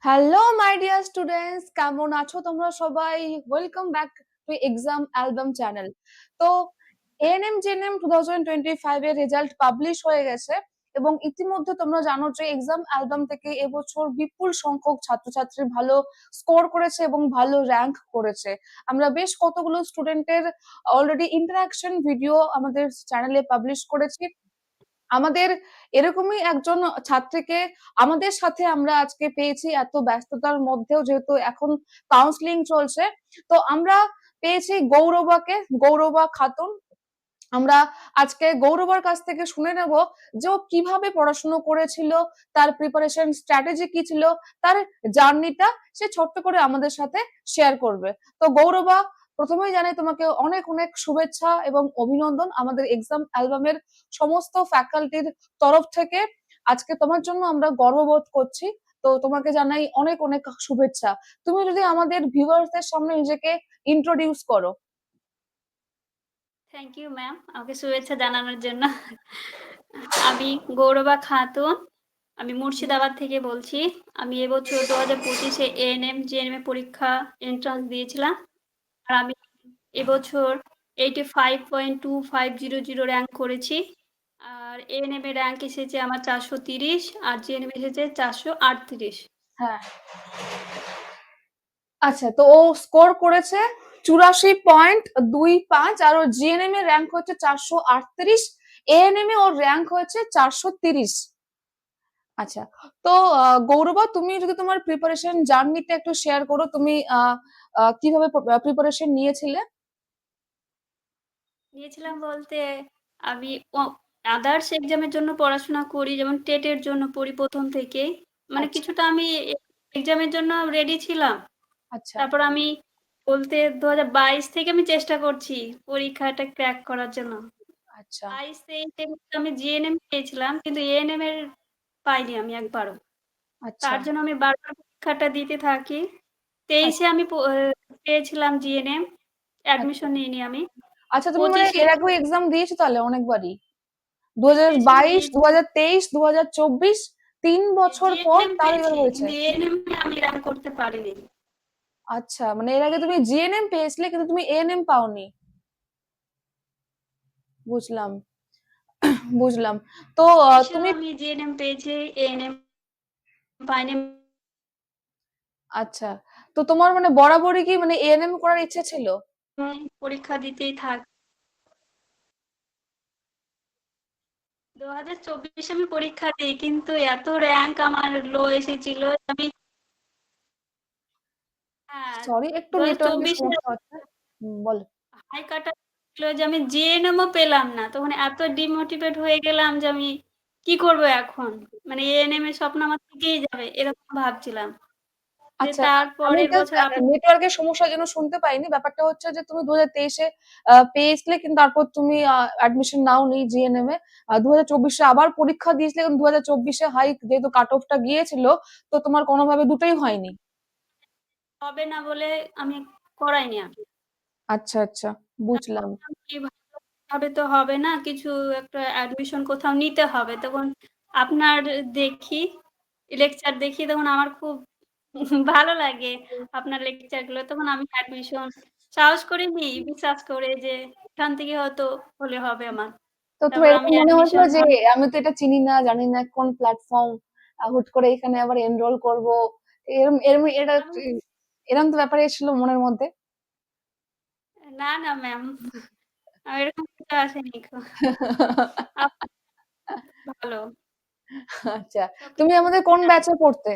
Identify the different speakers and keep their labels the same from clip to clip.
Speaker 1: Hello my dear students, কেমন আছো তোমরা সবাই? Welcome back to exam album channel. তো এএনএম জেএনএম 2025 এর রেজাল্ট পাবলিশ হয়ে গেছে এবং ইতিমধ্যে তোমরা জানো যে এক্সাম অ্যালবাম থেকে এবছর বিপুল সংখ্যক ছাত্রছাত্রী ভালো স্কোর করেছে এবং ভালো র্যাঙ্ক করেছে। আমরা বেশ কতগুলো স্টুডেন্টের অলরেডি ইন্টারাকশন ভিডিও আমাদের চ্যানেলে পাবলিশ করেছি। আমাদের এরকমই একজন ছাত্রীকে আমাদের সাথে আমরা আজকে পেয়েছি, এত ব্যস্ততার মধ্যেও যেহেতু এখন কাউন্সিলিং চলছে। তো আমরা পেয়েছি গৌরবা খাতুন। আমরা আজকে গৌরবার কাছ থেকে শুনে নেব যে ও কিভাবে পড়াশুনো করেছিল, তার প্রিপারেশন স্ট্র্যাটেজি কি ছিল, তার জার্নিটা সে ছোট্ট করে আমাদের সাথে শেয়ার করবে। তো গৌরবা, প্রথমেই জানাই তোমাকে অনেক অনেক শুভেচ্ছা এবং অভিনন্দন আমাদের এক্সাম অ্যালবামের সমস্ত ফ্যাকাল্টির তরফ থেকে। আজকে তোমার জন্য আমরা গর্ববোধ করছি। তো তোমাকে জানাই অনেক অনেক শুভেচ্ছা। তুমি যদি আমাদের ভিউয়ার্সদের সামনে নিজেকে ইন্ট্রোডিউস করো।
Speaker 2: থ্যাংক ইউ ম্যাম আমাকে শুভেচ্ছা জানানোর জন্য। আমি গৌরবা খাতুন, আমি মুর্শিদাবাদ থেকে বলছি। আমি এবছর 2025-এ এএনএম জিএনএম পরীক্ষা এন্ট্রান্স দিয়েছিলাম। আর আমি এবছর 85.2500 র্যাঙ্ক করেছি। আর এএনএম এর র্যাঙ্ক এসেছে আমার 430 আর জিএনএম এসেছে 438।
Speaker 1: হ্যাঁ, আচ্ছা, তো ও স্কোর করেছে 84.25 আর ওর জিএনএম এর র্যাঙ্ক হচ্ছে 438, এএনএম এ ওর র্যাঙ্ক হয়েছে 430। আচ্ছা, তো গৌরবা, তুমি যদি তোমার প্রিপারেশন জার্নিটা একটু শেয়ার করো, তুমি কিভাবে প্রিপারেশন নিয়েছিলে?
Speaker 2: নিয়েছিলাম বলতে আমি আদার্স এক্সামের জন্য পড়াশোনা করি, যেমন টেটের জন্য পড়ি প্রথম থেকে। মানে
Speaker 1: আচ্ছা
Speaker 2: কিছুটা আমি এক্সামের জন্য রেডি ছিলাম।
Speaker 1: আচ্ছা
Speaker 2: তারপর আমি বলতে 2022 থেকে আমি চেষ্টা করছি পরীক্ষাটা ক্র্যাক করার জন্য।
Speaker 1: আচ্ছা
Speaker 2: 22-23 আমি জিএনএম পেয়েছিলাম, কিন্তু এএনএম এর পাইনি আমি একবারও।
Speaker 1: আচ্ছা
Speaker 2: তার জন্য আমি বারবার পরীক্ষাটা দিতে থাকি। 23-এ আমি পেয়েছিলাম জিএনএম,
Speaker 1: আচ্ছা
Speaker 2: অ্যাডমিশন নিইনি আমি।
Speaker 1: আচ্ছা, তুমি মানে
Speaker 2: 25-এ
Speaker 1: এর আগেও এক্সাম দিয়েছো তাহলে অনেকবারই?
Speaker 2: দিয়েছি
Speaker 1: 2022, 2023, 2024, 3 বছর পর
Speaker 2: জিএনএম
Speaker 1: তাও এবার
Speaker 2: পেয়েছি,
Speaker 1: হয়েছে।
Speaker 2: কিন্তু এএনএম আমি র্যাঙ্ক করতে পারিনি।
Speaker 1: আচ্ছা, মানে এর আগে তুমি জিএনএম পেয়েছিলে কিন্তু তুমি এএনএম পাওনি। বুঝলাম, বুঝলাম। তো
Speaker 2: এসেও
Speaker 1: তুমি,
Speaker 2: আমি জিএনএম পেয়েছি, এএনএম পাইনি।
Speaker 1: আচ্ছা, তো তোমার মানে বরাবরই কি মানে এএনএম করার ইচ্ছে ছিল?
Speaker 2: পরীক্ষা দিতেই থাক। 2024 আমি পরীক্ষা দিই, কিন্তু এত র্যাঙ্ক আমার লো এসেছিল আমি। হ্যাঁ,
Speaker 1: সরি, একটু নেটওয়ার্কের
Speaker 2: 2024-এ
Speaker 1: সমস্যা হচ্ছে। বলো।
Speaker 2: হাই কাটা ছিল যে আমি জিএনএমও পেলাম না, তখন এত ডিমোটিভেট হয়ে গেলাম যে আমি কি করব এখন। মানে এএনএম এর স্বপ্ন আমার থেকেই যাবে এরকম ভাবছিলাম। যে
Speaker 1: আচ্ছা, আমি
Speaker 2: তারপরের
Speaker 1: জাস্ট
Speaker 2: বছর
Speaker 1: নেটওয়ার্কের সমস্যার জন্য শুনতে পাইনি। ব্যাপারটা হচ্ছে যে তুমি 2023-এ পেয়েছিলে কিন্তু তারপর তুমি অ্যাডমিশন নাওনি জিএনএম এ। 2024-এ আবার পরীক্ষা দিয়েছিলে কিন্তু 2024-এ হাই যেহেতু কাট অফটা গিয়েছিল, তো তোমার কোনোভাবে দুটোই হয়নি।
Speaker 2: হবে না বলে আমি করাইনি আর।
Speaker 1: আচ্ছা আচ্ছা, বুঝলাম।
Speaker 2: কিভাবে তো হবে না, কিছু একটা অ্যাডমিশন কোথাও নিতে হবে। তখন আপনার দেখি লেকচার দেখি, তখন আমার খুব ভালো লাগে আপনার লেকচার গুলো। তখন আমি অ্যাডমিশন সাহস করে নিই, বিশ্বাস করে যে এখান থেকে হয়তো হলে হবে আমার।
Speaker 1: তো তোমার
Speaker 2: তারপর আমি
Speaker 1: এরকম মনে হয়েছিল
Speaker 2: অ্যাডমিশন
Speaker 1: যে আমি তো এটা চিনি না, জানি না কোন প্ল্যাটফর্ম, হুট করে এখানে আবার এনরোল করব, এরম এরম এটা
Speaker 2: আমি
Speaker 1: এরম তো ব্যাপার এসেছিল মনের মধ্যে?
Speaker 2: না না ম্যাম, আমার এরকম কিছু আসেনি। ভালো
Speaker 1: আচ্ছা, তুমি
Speaker 2: সবকিছু।
Speaker 1: আমাদের কোন ব্যাচে পড়তে?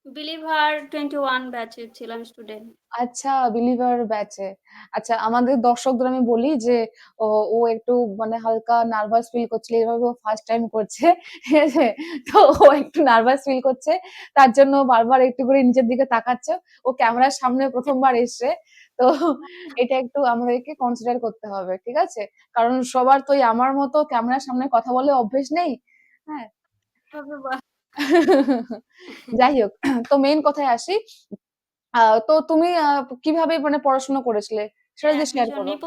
Speaker 2: বিলিভার 21 ব্যাচের ছিলাম স্টুডেন্ট।
Speaker 1: আচ্ছা, বিলিভার ব্যাচে। আচ্ছা, আমাদের দর্শকদের আমি বলি যে ও ও একটু মানে হালকা নার্ভাস ফিল করছিল, এভাবে ও ফার্স্ট টাইম করছে, ঠিক আছে? তো ও একটু নার্ভাস ফিল করছে, তার জন্য বারবার একটু করে নিচের দিকে তাকাচ্ছে। ও ক্যামেরার সামনে প্রথমবার এসছে, তো এটা একটু আমাদেরকে কনসিডার করতে হবে, ঠিক আছে? কারণ সবার তো আমার মতো ক্যামেরার সামনে কথা বলে অভ্যেস নেই। হ্যাঁ। যাই হোক, তো মেইন কথায় আসি। তো তুমি কিভাবে মানে পড়াশোনা করেছিলে সেটা যদি শেয়ার
Speaker 2: অ্যাডমিশন
Speaker 1: করো।
Speaker 2: নিয়ে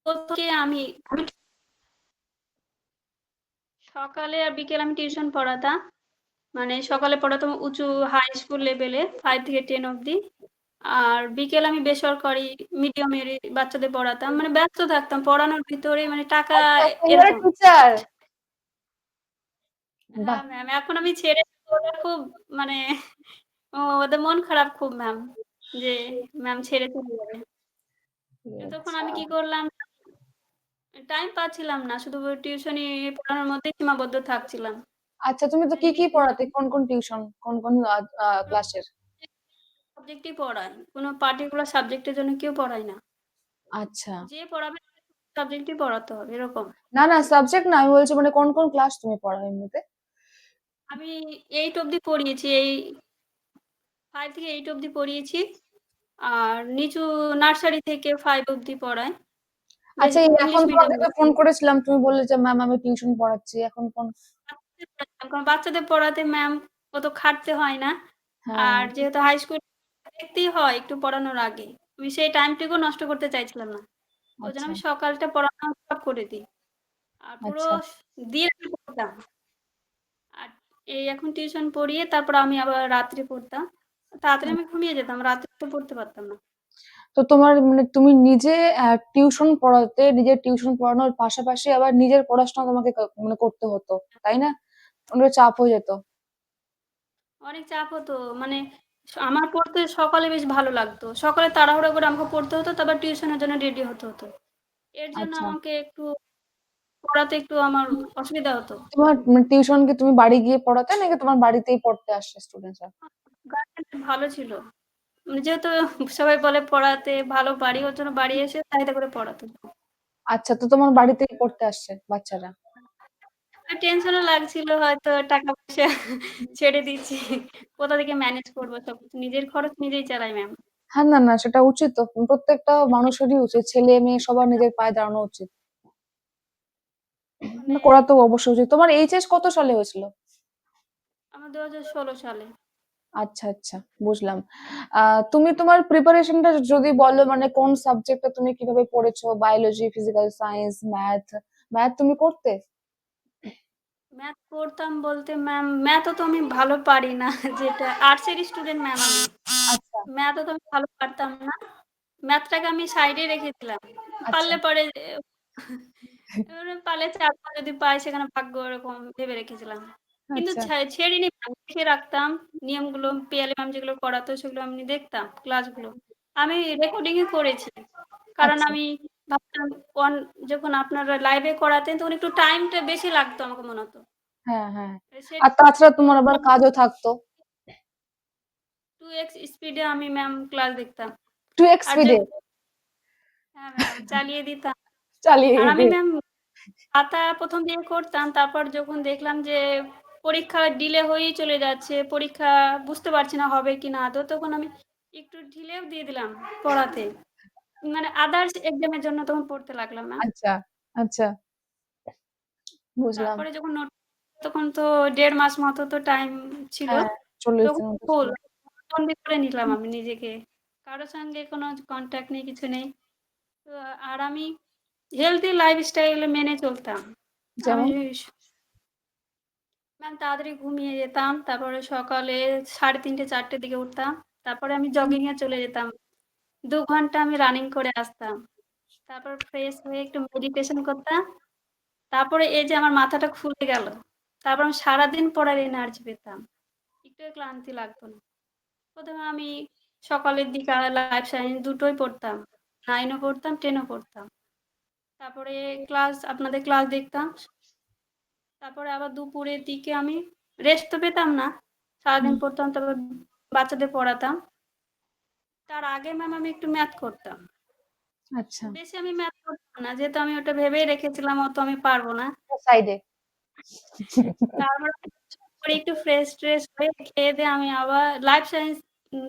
Speaker 2: প্রত্যেকে আমি সকালে আর বিকেল আমি টিউশন পড়াতাম। মানে সকালে পড়াতাম উঁচু হাই স্কুল লেভেলে 5 থেকে 10 অব্দি। আর বিকেল আমি বেসরকারি মিডিয়ামের বাচ্চাদের পড়াতাম। মানে ব্যস্ত থাকতাম পড়ানোর ভিতরে মানে টাকা
Speaker 1: আচ্ছা, আচ্ছা, ইউ আর এ
Speaker 2: এরকম।
Speaker 1: টিচার। বাহ!
Speaker 2: হ্যাঁ, ম্যাম। এখন আমি ছেড়েছি ওরা খুব মানে ওদের মন খারাপ খুব ম্যাম। যে ম্যাম ছেড়ে চলে যাবে। তখন
Speaker 1: আচ্ছা।
Speaker 2: আমি কি করলাম টাইম পাচ্ছিলাম না। শুধু টিউশনি পড়ানোর মধ্যেই সীমাবদ্ধ থাকছিলাম।
Speaker 1: আচ্ছা, তুমি তো
Speaker 2: তাই
Speaker 1: কি, কি
Speaker 2: নিয়ে
Speaker 1: পড়াতে? কোন, কোন টিউশন? কোন, কোন ক্লাসের?
Speaker 2: সাবজেক্টই পড়াই। কোনো পার্টিকুলার সাবজেক্টের জন্য কেউ পড়ায় না।
Speaker 1: আচ্ছা।
Speaker 2: যে পড়াবে সাবজেক্টই পড়াতে হবে এরকম।
Speaker 1: না, না, সাবজেক্ট না, আমি বলছি মানে কোন, কোন ক্লাস তুমি পড়াও এমনিতে?
Speaker 2: আমি 8 অব্দি পড়িয়েছি। এই 5 থেকে 8 অব্দি পড়িয়েছি। আর নিচু নার্সারি থেকে 5 অব্দি পড়াই।
Speaker 1: আচ্ছা, এই এখন
Speaker 2: ইংলিশ মিডিয়ামে।
Speaker 1: তোমাদেরকে ফোন করেছিলাম, তুমি বললে যে ম্যাম আমি টিউশন পড়াচ্ছি। এখন ফোন
Speaker 2: বাচ্চাদের পড়াতাম। কারণ বাচ্চাদের পড়াতে ম্যাম অত খাটতে হয় না।
Speaker 1: হ্যাঁ,
Speaker 2: আর যেহেতু হাই স্কুল দেখতেই হয় একটু পড়ানোর আগে। আমি সেই টাইমটুকু নষ্ট করতে চাইছিলাম না। ওইজন্য
Speaker 1: আচ্ছা,
Speaker 2: আমি সকালটা পড়ানো সব করে দিই। আর পুরো
Speaker 1: আচ্ছা,
Speaker 2: দিন আমি পড়তাম। আর এই এখন টিউশন পড়িয়ে তারপর আমি আবার রাত্রে পড়তাম। তাড়াতাড়ি আমি ঘুমিয়ে যেতাম। রাত্রে তো পড়তে পারতাম না।
Speaker 1: তো তোমার মানে তুমি নিজে টিউশন পড়াতে, নিজের টিউশন পড়ানোর পাশাপাশি আবার নিজের পড়াশোনা তোমাকে মানে করতে হতো, তাই না? অনেক চাপ হয়ে যেত।
Speaker 2: অনেক চাপ হতো। মানে আমার পড়তে সকালে বেশ ভালো লাগতো। সকালে তাড়াহুড়া করে আমাকে পড়তে হতো, তারপর টিউশনের জন্য রেডি হতে হতো। এর জন্য
Speaker 1: আচ্ছা,
Speaker 2: আমাকে একটু পড়াতে একটু আমার অসুবিধা হতো।
Speaker 1: তোমার টিউশন কি তুমি বাড়ি গিয়ে পড়াতে নাকি তোমার বাড়িতেই পড়তে আসে স্টুডেন্টরা?
Speaker 2: গার্ডিয়ান ভালো ছিল। মানে যেহেতু সবাই বলে পড়াতে ভালো পারি, ওর জন্য বাড়ি এসে চাহিদা করে পড়াতো।
Speaker 1: আচ্ছা, তো তোমার বাড়িতেই পড়তে আসছে বাচ্চারা?
Speaker 2: টেনশনও লাগছিল হয়তো টাকা-পয়সা ছেড়ে দিচ্ছি। কোথা থেকে ম্যানেজ করব সবকিছু। নিজের খরচ নিজেই চালাই ম্যাম।
Speaker 1: হ্যাঁ, না, না, সেটা উচিত তো। প্রত্যেকটা মানুষেরই উচিত। ছেলে মেয়ে সবার নিজের পায়ে দাঁড়ানো উচিত।
Speaker 2: মানে
Speaker 1: করা তো অবশ্যই উচিত। তোমার এইচএস কত সালে হয়েছিল?
Speaker 2: আমার ২০১৬ সালে।
Speaker 1: আচ্ছা, আচ্ছা, বুঝলাম। তুমি তোমার প্রিপারেশনটা যদি বলো, মানে কোন সাবজেক্টটা তুমি কিভাবে পড়েছো? Biology, physical science, math? Math তুমি করতে?
Speaker 2: ম্যাথ পড়তাম বলতে ম্যাম ম্যাথও তো আমি ভালো পারি না। যেটা আর্টসের স্টুডেন্ট ম্যাম আমি।
Speaker 1: আচ্ছা,
Speaker 2: ম্যাথও তো আমি ভালো পারতাম না। ম্যাথটাকে আমি সাইডে রেখেছিলাম।
Speaker 1: আচ্ছা,
Speaker 2: পারলে পরে এবারে পারলে ৪-৫ যদি পাই সেখানে ভাগ্য এরকম ভেবে রেখেছিলাম। কিন্তু
Speaker 1: আচ্ছা,
Speaker 2: ছেড়িনি ম্যাম লিখে রাখতাম। নিয়মগুলো পিয়ালি ম্যাম যেগুলো পড়াতো সেগুলো আমি দেখতাম ক্লাসগুলো। আমি রেকর্ডিংই করেছি। কারণ
Speaker 1: আচ্ছা।
Speaker 2: আমি ভাবতাম যখন আপনারা লাইভে করাতেন তখন একটু টাইমটা বেশি লাগতো আমাকে মনে হতো।
Speaker 1: হ্যাঁ, হ্যাঁ।
Speaker 2: সে
Speaker 1: আর তাছাড়া তোমার আবার কাজও থাকতো।
Speaker 2: 2x স্পিডে আমি ম্যাম ক্লাস দেখতাম।
Speaker 1: 2x
Speaker 2: আর যে
Speaker 1: স্পিডে
Speaker 2: হ্যাঁ ম্যাম চালিয়ে দিতাম।
Speaker 1: চালিয়ে
Speaker 2: আর আমি
Speaker 1: দিয়ে।
Speaker 2: ম্যাম খাতা ১ম দিকে করতাম। তারপর যখন দেখলাম যে পরীক্ষা ডিলে হয়েই চলে যাচ্ছে, পরীক্ষা বুঝতে পারছি না হবে কিনা আদৌ, তখন আমি একটু ঢিলেও দিয়ে দিলাম পড়াতে। মানে আদার্স এক্সামের জন্য তখন পড়তে লাগলাম ম্যাম।
Speaker 1: আচ্ছা, আচ্ছা, বুঝলাম।
Speaker 2: তারপরে যখন তখন তো ১.৫ মাস মতো তো টাইম ছিল।
Speaker 1: হ্যাঁ, 40
Speaker 2: তখন
Speaker 1: দিন মতো ছিল।
Speaker 2: ফুল বন্দি করে নিলাম আমি নিজেকে। কারো সঙ্গে কোনো কনট্যাক্ট নেই, কিছু নেই। তো আর আমি হেলথি লাইফস্টাইল মেনে চলতাম। আমি
Speaker 1: যেমন?
Speaker 2: ম্যাম তাড়াতাড়ি ঘুমিয়ে যেতাম। তারপরে সকালে ৩:৩০ ৪টের দিকে উঠতাম। তারপরে আমি জগিং এ চলে যেতাম। ২ ঘন্টা আমি রানিং করে আসতাম। তারপর ফ্রেশ হয়ে একটু মেডিটেশন করতাম। তারপরে এই যে আমার মাথাটা খুলে গেল। তারপর আমি সারাদিন পড়ার এনার্জি পেতাম। একটুও ক্লান্তি লাগতো না। ১ম এ আমি সকালের দিকে লাইফ সায়েন্স দুটোই পড়তাম। 9 ও পড়তাম, 10 ও পড়তাম। তারপরে আপনাদের ক্লাস দেখতাম। তারপরে আবার দুপুরের দিকে আমি রেস্ট তো পেতাম না। সারাদিন
Speaker 1: হুম,
Speaker 2: পড়তাম, তারপর বাচ্চাদের পড়াতাম। তার আগে ম্যাম আমি একটু ম্যাথ করতাম।
Speaker 1: আচ্ছা।
Speaker 2: বেশি আমি ম্যাথ করতাম না। যেহেতু আমি ওটা ভেবেই রেখেছিলাম অত আমি পারব না।
Speaker 1: সাইডে।
Speaker 2: তারপর করে একটু ফ্রেশ-ট্রেশ হয়ে খেয়ে-দেয়ে আমি আবার লাইফ সায়েন্স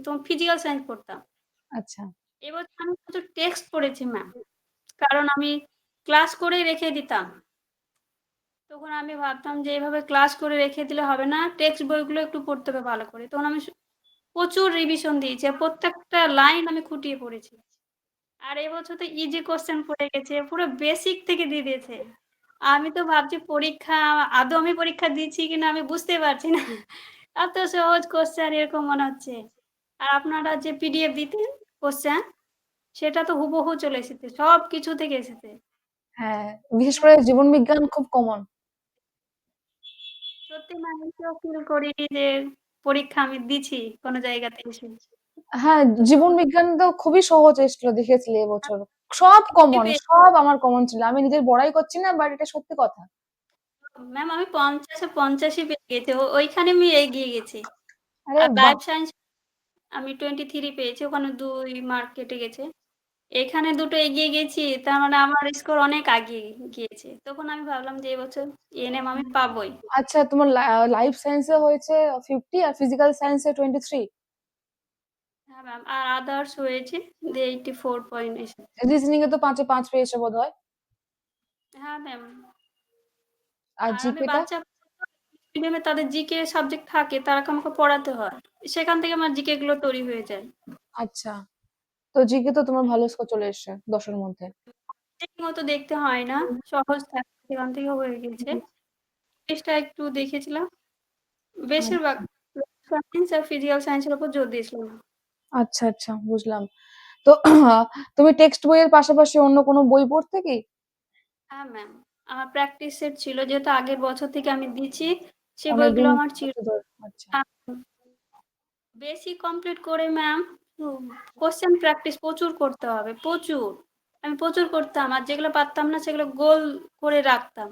Speaker 2: তোমার ফিজিক্যাল সায়েন্স পড়তাম।
Speaker 1: আচ্ছা,
Speaker 2: এবছর আমি প্রচুর টেক্সট পড়েছি ম্যাম। কারণ আমি ক্লাস করেই রেখে দিতাম। তখন আমি ভাবতাম যে এভাবে ক্লাস করে রেখে দিলে হবে না। টেক্সট বইগুলো একটু পড়তে হবে ভালো করে। তখন আমি প্রচুর রিভিশন দিয়েছি। আর প্রত্যেকটা লাইন আমি খুঁটিয়ে পড়েছি। আর এবছর তো ইজি কোয়েশ্চেন পড়ে গেছে। পুরো বেসিক থেকে দিয়ে দিয়েছে। আমি তো ভাবছি পরীক্ষা আদৌ আমি পরীক্ষা দিচ্ছি কিনা আমি বুঝতেই পারছি না। এত সহজ কোশ্চেন এরকম মনে হচ্ছে। আর আপনারা যে পিডিএফ দিতেন কোশ্চেন, সেটা তো হুবহু চলে এসেছে। সবকিছু থেকে এসেছে।
Speaker 1: হ্যাঁ, বিশেষ
Speaker 2: মানে
Speaker 1: করে জীবন বিজ্ঞান খুব কমন।
Speaker 2: সত্যি না আমিও ফিল করিনি যে পরীক্ষা আমি দিছি কোন জায়গাতে এসে।
Speaker 1: হ্যাঁ,
Speaker 2: এত
Speaker 1: জীবন
Speaker 2: সহজ
Speaker 1: বিজ্ঞান তো খুবই সহজ এসেছিল দেখেছিলি এবছর। সব কমন,
Speaker 2: পেয়ে
Speaker 1: সব আমার কমন ছিল। আমি নিজের বড়াই করছি না, বাট এটা সত্যি কথা।
Speaker 2: ম্যাম আমি ৫০ এ ৮৫ পেয়ে গেছি। ওইখানে আমি এগিয়ে গেছি।
Speaker 1: আরে
Speaker 2: আর
Speaker 1: বাহ!
Speaker 2: লাইফ সায়েন্স আমি 23 পেয়েছি। ওখানে ২ মার্ক কেটে গেছে। এখানে দুটো এগিয়ে গেছি। তার মানে আমার স্কোর অনেক আগিয়ে গিয়েছে। তখন আমি ভাবলাম যে এবছর এএনএম আমি পাবোই।
Speaker 1: আচ্ছা, তোমার লাইফ সায়েন্সে হয়েছে 50 আর ফিজিক্যাল সায়েন্সে 23।
Speaker 2: হ্যাঁ ম্যাম। আর আদার্স হয়েছে যে 84 পয়েন্ট এসেছে।
Speaker 1: রিজনিং এ তো 5 এ 5 পেয়েছো বোধহয়।
Speaker 2: হ্যাঁ ম্যাম।
Speaker 1: আর
Speaker 2: আর আমি
Speaker 1: জিকে টা?
Speaker 2: বাচ্চা মিডিয়ামে তাদের জিকে সাবজেক্ট থাকে, তারাকে আমাকে পড়াতে হয়। সেখান থেকে আমার জিকে গুলো তৈরি হয়ে যায়।
Speaker 1: আচ্ছা, তো জিকে তো তোমার ভালো স্কোর চলে এসছে 10 এর মধ্যে।
Speaker 2: ঠিকমতো দেখতে হয় না। সহজ থাকে সেখান থেকে হয়ে গেছে। ইংলিশটা একটু দেখেছিলাম। বেশিরভাগ
Speaker 1: আচ্ছা
Speaker 2: সায়েন্স আর ফিজিক্যাল সায়েন্সের উপর জোর দিয়েছিলাম।
Speaker 1: আচ্ছা আচ্ছা, বুঝলাম। তো তুমি টেক্সট বইয়ের পাশাপাশি অন্য কোনো বই পড়তে কি?
Speaker 2: হ্যাঁ ম্যাম। আমার প্র্যাকটিস সেট ছিল যেহেতু আগের বছর থেকে আমি দিচ্ছি, সেই বইগুলো
Speaker 1: অনেকদিন
Speaker 2: আমার ছিল।
Speaker 1: ধরে। আচ্ছা
Speaker 2: বেসিক কমপ্লিট করে ম্যাম কোশ্চেন প্র্যাকটিস প্রচুর করতে হবে, প্রচুর। আমি প্রচুর করতাম আর যেগুলো পারতাম না সেগুলো গোল করে রাখতাম।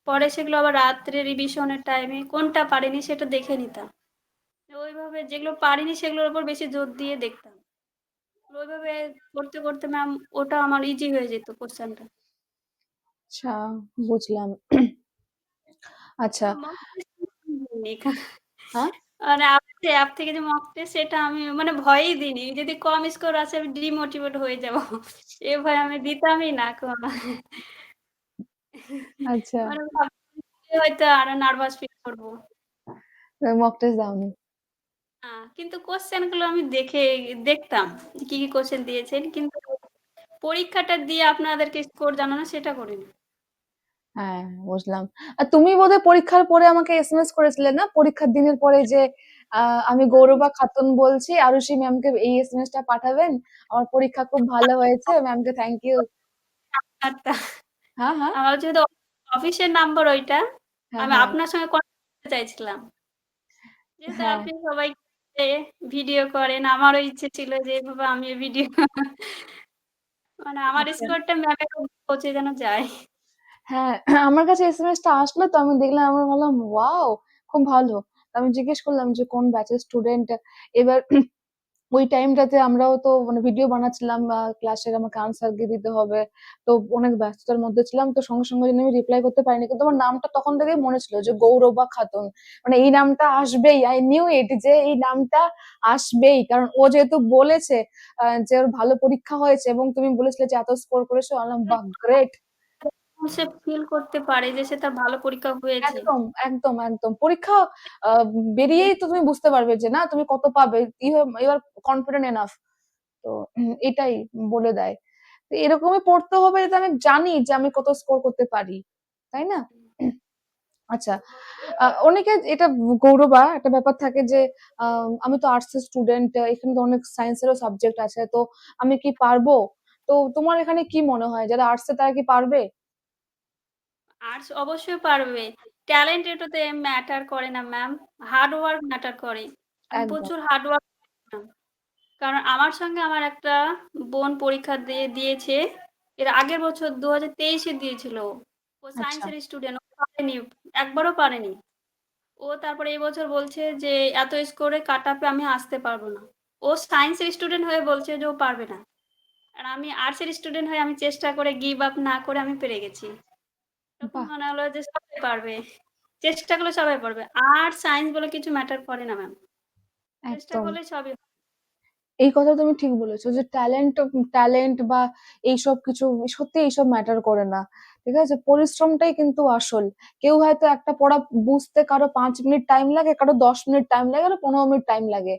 Speaker 2: পরে সেগুলো আবার রাত্রে রিভিশনের টাইমে কোনটা পারিনি সেটা দেখে নিতাম। ওইভাবে যেগুলো পারিনি সেগুলোর উপর বেশি জোর দিয়ে দেখতাম। ওইভাবে করতে করতে ম্যাম ওটা আমার ইজি হয়ে যেত কোশ্চেনটা।
Speaker 1: আচ্ছা, বুঝলাম। আচ্ছা।
Speaker 2: মক টেস্ট
Speaker 1: হ্যাঁ
Speaker 2: মানে আপনার যে অ্যাপ থেকে যে মক টেস্ট সেটা আমি মানে ভয়ই দিইনি। যদি কম স্কোর আসে আমি ডিমোটিভেট হয়ে যাব। এ ভয় আমি দিতামই না কোনো।
Speaker 1: আচ্ছা,
Speaker 2: মানে ভাবছি হয়তো আরো নার্ভাস ফিল করব।
Speaker 1: মক টেস্ট দাওনি।
Speaker 2: কিন্তু কোয়েশ্চেন গুলো আমি দেখতাম কি, কি কোয়েশ্চেন দিয়েছেন। কিন্তু পরীক্ষাটা দিয়ে আপনাদেরকে স্কোর জানানো সেটা করিনি।
Speaker 1: হ্যাঁ, বুঝলাম। আর তুমি বোধহয় পরীক্ষার পরে আমাকে এসএমএস করেছিলে না? পরীক্ষার দিনের পরে যে আমি গৌরবা খাতুন বলছি, আরুষি ম্যামকে এই এসএমএসটা পাঠাবেন। আমার পরীক্ষা খুব ভালো হয়েছে। ম্যামকে থ্যাংক ইউ।
Speaker 2: আচ্ছা,
Speaker 1: হ্যাঁ, হ্যাঁ।
Speaker 2: আমার যেহেতু অফিসের নাম্বার ওইটা,
Speaker 1: হ্যাঁ,
Speaker 2: আমি
Speaker 1: হ্যাঁ।
Speaker 2: আপনার সঙ্গে কনট্যাক্ট করতে চাইছিলাম। যেহেতু
Speaker 1: হ্যাঁ,
Speaker 2: আপনি সবাইকে ভিডিও করেন, আমারও ইচ্ছে ছিল যে এভাবে আমিও ভিডিও মানে আমার
Speaker 1: আচ্ছা।
Speaker 2: স্কোরটা ম্যামের পৌঁছে যেন যায়।
Speaker 1: হ্যাঁ, আমার কাছে এসএমএসটা আসলো তো আমি দেখলাম, আমি ভাবলাম ওয়াও! খুব ভালো। তো আমি জিজ্ঞেস করলাম যে কোন ব্যাচের স্টুডেন্ট? এবার ওই টাইমটাতে আমরাও তো মানে ভিডিও বানাচ্ছিলাম ক্লাসের, আমাকে আনসার দিয়ে দিতে হবে। তো অনেক ব্যস্ততার মধ্যে ছিলাম। তো সঙ্গে, সঙ্গে ওই জন্য আমি রিপ্লাই করতে পারিনি। কিন্তু আমার নামটা তখন থেকেই মনে ছিল যে গৌরবা খাতুন। মানে এই নামটা আসবেই। I knew it যে এই নামটা আসবেই। কারণ ও যেহেতু বলেছে যে ওর ভালো পরীক্ষা হয়েছে এবং তুমি বলেছিলে যে এত স্কোর করেছো। আমি বললাম বাহ! গ্রেট।
Speaker 2: সে ফিল করতে পারে যে সে তার ভালো পরীক্ষা হয়েছে।
Speaker 1: একদম, একদম, একদম। পরীক্ষা আ বেরিয়েই তো তুমি বুঝতে পারবে যে না তুমি কত পাবে। You are confident enough. তো এটাই বলে দেয়। তো এরকমই পড়তে হবে যাতে আমি জানি যে আমি কত স্কোর করতে পারি। তাই না? আচ্ছা। অনেকে এটা গৌরবা একটা ব্যাপার থাকে যে আমি তো আর্টস এর স্টুডেন্ট, এখানে তো অনেক সায়েন্স এরও সাবজেক্ট আছে। তো আমি কি পারবো? তো তোমার এখানে কি মনে হয় যারা আর্টস এ তারা কি পারবে?
Speaker 2: আর্টস অবশ্যই পারবে। ট্যালেন্ট এটাতে ম্যাটার করে না ম্যাম। হার্ড ওয়ার্ক ম্যাটার করে। আমি
Speaker 1: একদম।
Speaker 2: প্রচুর হার্ড ওয়ার্ক করেছিলাম। কারণ আমার সঙ্গে আমার একটা বোন পরীক্ষা দিয়েছে। এর আগের বছর ২০২৩ এ দিয়েছিল ও। ও
Speaker 1: আচ্ছা,
Speaker 2: সায়েন্সের স্টুডেন্ট। ও পারেনি। একবারও পারেনি। ও তারপরে এই বছর বলছে যে এত স্কোরে কাট অফ এ আমি আসতে পারবো না। ও সায়েন্সের স্টুডেন্ট হয়ে বলছে যে ও পারবে না। আর আমি আর্টসের স্টুডেন্ট হয়ে আমি চেষ্টা করে গিভ আপ না করে আমি পেরে গেছি। তখন
Speaker 1: বাহ!
Speaker 2: মনে হলো যে সবাই পারবে। চেষ্টা করলে সবাই পারবে। আর্টস, সায়েন্স বলে কিছু ম্যাটার করে না ম্যাম। চেষ্টা
Speaker 1: একদম।
Speaker 2: করলেই সবই হবে।
Speaker 1: এই কথা তুমি ঠিক বলেছো যে ট্যালেন্ট বা এইসব কিছু সত্যি এইসব ম্যাটার করে না। ঠিক আছে? পরিশ্রমটাই কিন্তু আসল। কেউ হয়তো একটা পড়া বুঝতে কারো ৫ মিনিট টাইম লাগে, কারো ১০ মিনিট টাইম লাগে, কারো ১৫ মিনিট টাইম লাগে।